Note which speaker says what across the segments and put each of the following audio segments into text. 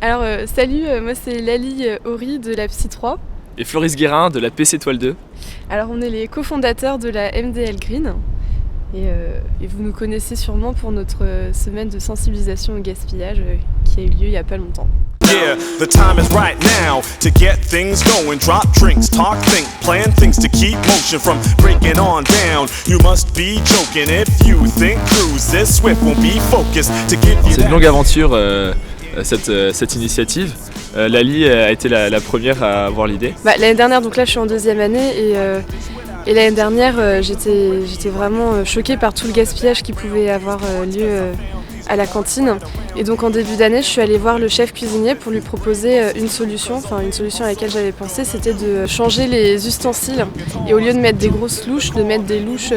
Speaker 1: Alors salut, moi c'est Lali Horry de la Psy 3.
Speaker 2: Et Floris Guérin de la PC Toile 2.
Speaker 1: Alors on est les cofondateurs de la MDL Green et vous nous connaissez sûrement pour notre semaine de sensibilisation au gaspillage qui a eu lieu il n'y a pas longtemps.
Speaker 3: Yeah, the time is right now to get things going. Drop drinks, talk, think, plan things to keep motion from breaking on down. You must be joking if you think cruise this swift won't be focused to give you.
Speaker 2: C'est une longue aventure cette initiative. Lali a été la première à avoir l'idée.
Speaker 1: L'année dernière, donc là je suis en deuxième année et l'année dernière j'étais vraiment choquée par tout le gaspillage qui pouvait avoir lieu à la cantine. Et donc en début d'année, je suis allée voir le chef cuisinier pour lui proposer une solution à laquelle j'avais pensé, c'était de changer les ustensiles. Et au lieu de mettre des grosses louches, de mettre des louches,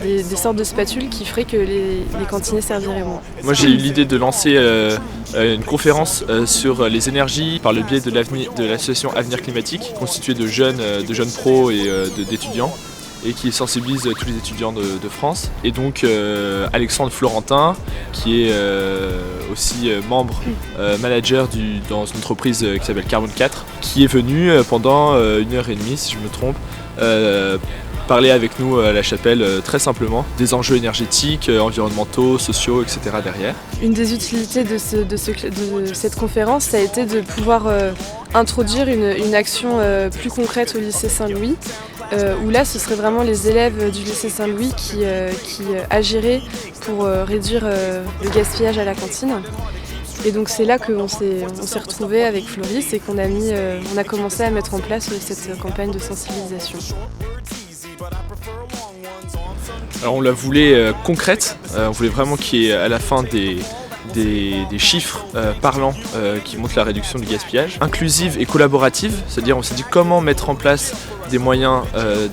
Speaker 1: des sortes de spatules qui feraient que les cantiniers serviraient moins.
Speaker 2: Moi j'ai eu l'idée de lancer une conférence sur les énergies par le biais de l'association Avenir Climatique, constituée de jeunes pros et d'étudiants, et qui sensibilise tous les étudiants de France. Et donc Alexandre Florentin, qui est aussi membre manager dans une entreprise qui s'appelle Carbone 4, qui est venu pendant 1h30, si je me trompe, parler avec nous à la chapelle très simplement des enjeux énergétiques, environnementaux, sociaux, etc. derrière.
Speaker 1: Une des utilités de cette conférence, ça a été de pouvoir introduire une action plus concrète au lycée Saint-Louis, où là ce serait vraiment les élèves du lycée Saint-Louis qui agiraient pour réduire le gaspillage à la cantine. Et donc c'est là qu'on s'est retrouvés avec Floris et qu'on a commencé à mettre en place cette campagne de sensibilisation.
Speaker 2: Alors on la voulait concrète, on voulait vraiment qu'il y ait à la fin des chiffres parlants qui montrent la réduction du gaspillage, inclusive et collaborative, c'est-à-dire on s'est dit comment mettre en place des moyens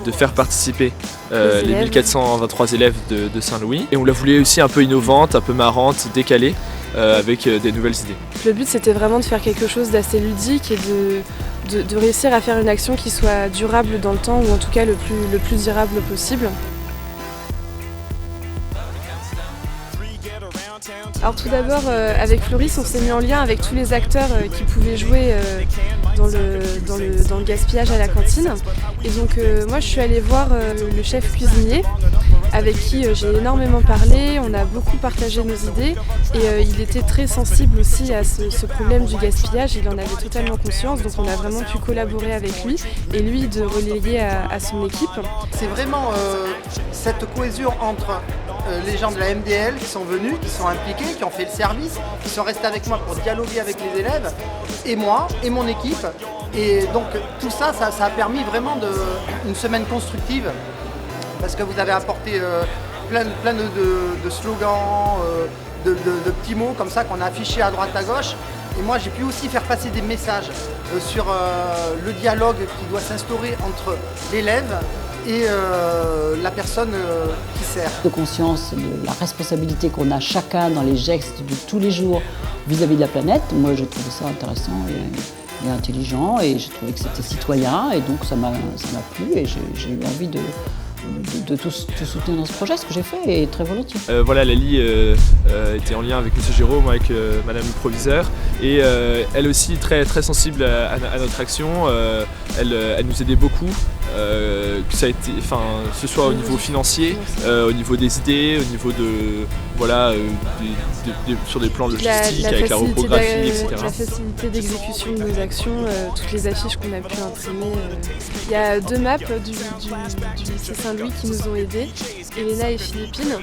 Speaker 2: de faire participer les 1423 élèves de Saint-Louis, et on la voulait aussi un peu innovante, un peu marrante, décalée, avec des nouvelles idées.
Speaker 1: Le but c'était vraiment de faire quelque chose d'assez ludique et de réussir à faire une action qui soit durable dans le temps, ou en tout cas le plus durable possible. Alors tout d'abord, avec Floris, on s'est mis en lien avec tous les acteurs qui pouvaient jouer dans le gaspillage à la cantine. Et donc moi je suis allée voir le chef cuisinier avec qui j'ai énormément parlé, on a beaucoup partagé nos idées et il était très sensible aussi à ce problème du gaspillage, il en avait totalement conscience, donc on a vraiment pu collaborer avec lui et lui de reléguer à son équipe.
Speaker 4: C'est vraiment cette cohésion entre les gens de la MDL qui sont venus, qui sont impliqués, qui ont fait le service, qui sont restés avec moi pour dialoguer avec les élèves, et moi, et mon équipe. Et donc tout ça, ça a permis vraiment une semaine constructive, parce que vous avez apporté plein de slogans, de petits mots comme ça qu'on a affichés à droite à gauche. Et moi j'ai pu aussi faire passer des messages sur le dialogue qui doit s'instaurer entre l'élève et la personne qui sert.
Speaker 5: De conscience de la responsabilité qu'on a chacun dans les gestes de tous les jours vis-à-vis de la planète. Moi je trouvais ça intéressant et intelligent, et j'ai trouvé que c'était citoyen, et donc ça m'a plu, et j'ai eu envie de tout soutenir dans ce projet, ce que j'ai fait, et très volontiers.
Speaker 2: Voilà, Lali était en lien avec M. Giraud, moi avec Madame le proviseur, et elle aussi très, très sensible à notre action. Elle nous aidait beaucoup, que ça a été, ce soit au niveau financier, au niveau des idées, au niveau sur des plans logistiques, avec la reprographie, etc.
Speaker 1: La facilité d'exécution de nos actions, toutes les affiches qu'on a pu imprimer. Il y a 2 maps du lycée Saint-Louis qui nous ont aidés, Elena et Philippine,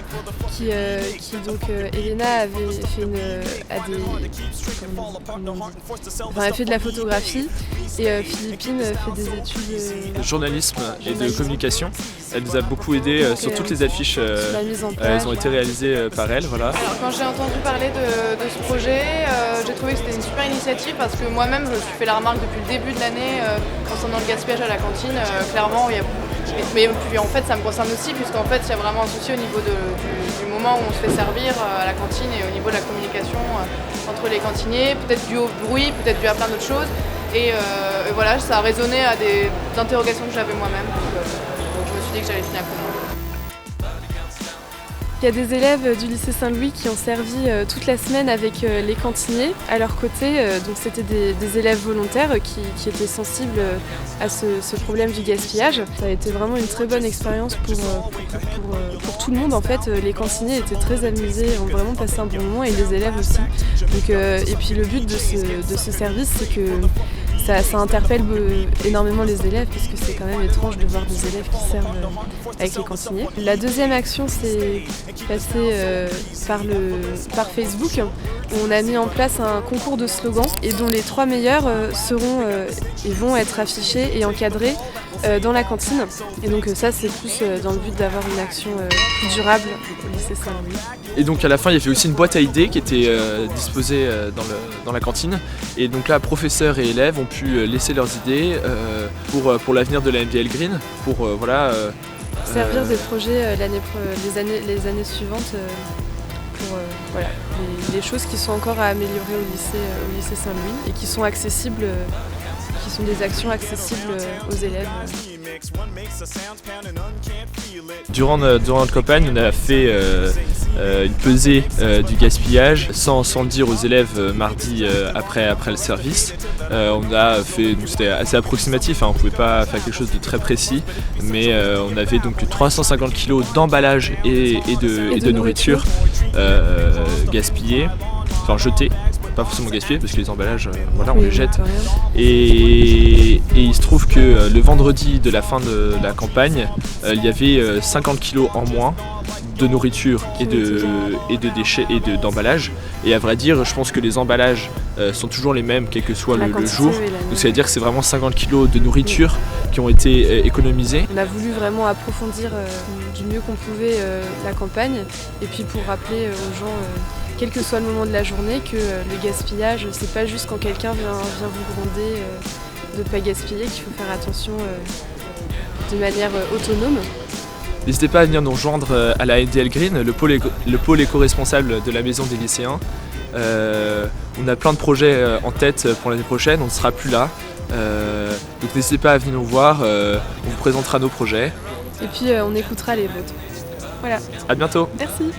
Speaker 1: Elena avait fait de la photographie et Philippine fait des études
Speaker 2: de journalisme et de communication. Elle nous a beaucoup aidé sur toutes les affiches, elles ont été réalisées par elle. Voilà.
Speaker 6: Alors, quand j'ai entendu parler de ce projet, j'ai trouvé que c'était une super initiative, parce que moi-même je me suis fait la remarque depuis le début de l'année concernant le gaspillage à la cantine. Clairement, mais puis en fait ça me concerne aussi, puisqu'en fait il y a vraiment un souci au niveau du moment où on se fait servir à la cantine, et au niveau de la communication entre les cantiniers, peut-être dû au bruit, peut-être dû à plein d'autres choses. Et voilà, ça a résonné à des interrogations que j'avais moi-même, donc je me suis dit que j'allais signer un coup de main.
Speaker 1: Il y a des élèves du lycée Saint-Louis qui ont servi toute la semaine avec les cantiniers à leur côté. Donc c'était des élèves volontaires qui étaient sensibles à ce problème du gaspillage. Ça a été vraiment une très bonne expérience pour tout le monde. En fait, les cantiniers étaient très amusés, ont vraiment passé un bon moment et les élèves aussi. Donc, et puis le but de ce service, c'est que ça interpelle énormément les élèves puisque c'est quand même étrange de voir des élèves qui servent avec les cantiniers. La deuxième action s'est passée par Facebook où on a mis en place un concours de slogans et dont les 3 meilleurs vont être affichés et encadrés dans la cantine. Et donc ça c'est plus dans le but d'avoir une action plus durable au lycée Saint-Louis.
Speaker 2: Et donc à la fin il y avait aussi une boîte à idées qui était disposée dans la cantine. Et donc là professeurs et élèves ont pu laisser leurs idées pour l'avenir de la MDL Green, pour
Speaker 1: servir des projets les années suivantes pour les choses qui sont encore à améliorer au lycée Saint-Louis et qui sont accessibles, qui sont des actions accessibles aux élèves.
Speaker 2: Durant notre campagne, on a fait une pesée du gaspillage sans le dire aux élèves mardi après le service. On a fait, c'était assez approximatif, hein, on ne pouvait pas faire quelque chose de très précis, mais on avait donc 350 kg d'emballage et de nourriture gaspillée, enfin jetée. Pas forcément gaspillé parce que les emballages on les jette et il se trouve que le vendredi de la fin de la campagne il y avait 50 kg en moins de nourriture et de déchets et d'emballage et à vrai dire je pense que les emballages sont toujours les mêmes quel que soit le jour, donc ça veut dire que c'est vraiment 50 kg de nourriture qui ont été économisés.
Speaker 1: On a voulu vraiment approfondir du mieux qu'on pouvait la campagne et puis pour rappeler aux gens quel que soit le moment de la journée, que le gaspillage, c'est pas juste quand quelqu'un vient vous gronder de ne pas gaspiller, qu'il faut faire attention de manière autonome.
Speaker 2: N'hésitez pas à venir nous rejoindre à la MDL Green, le pôle éco-responsable de la maison des lycéens. On a plein de projets en tête pour l'année prochaine, on ne sera plus là. Donc n'hésitez pas à venir nous voir, on vous présentera nos projets.
Speaker 1: Et puis on écoutera les vôtres. Voilà.
Speaker 2: À bientôt.
Speaker 1: Merci.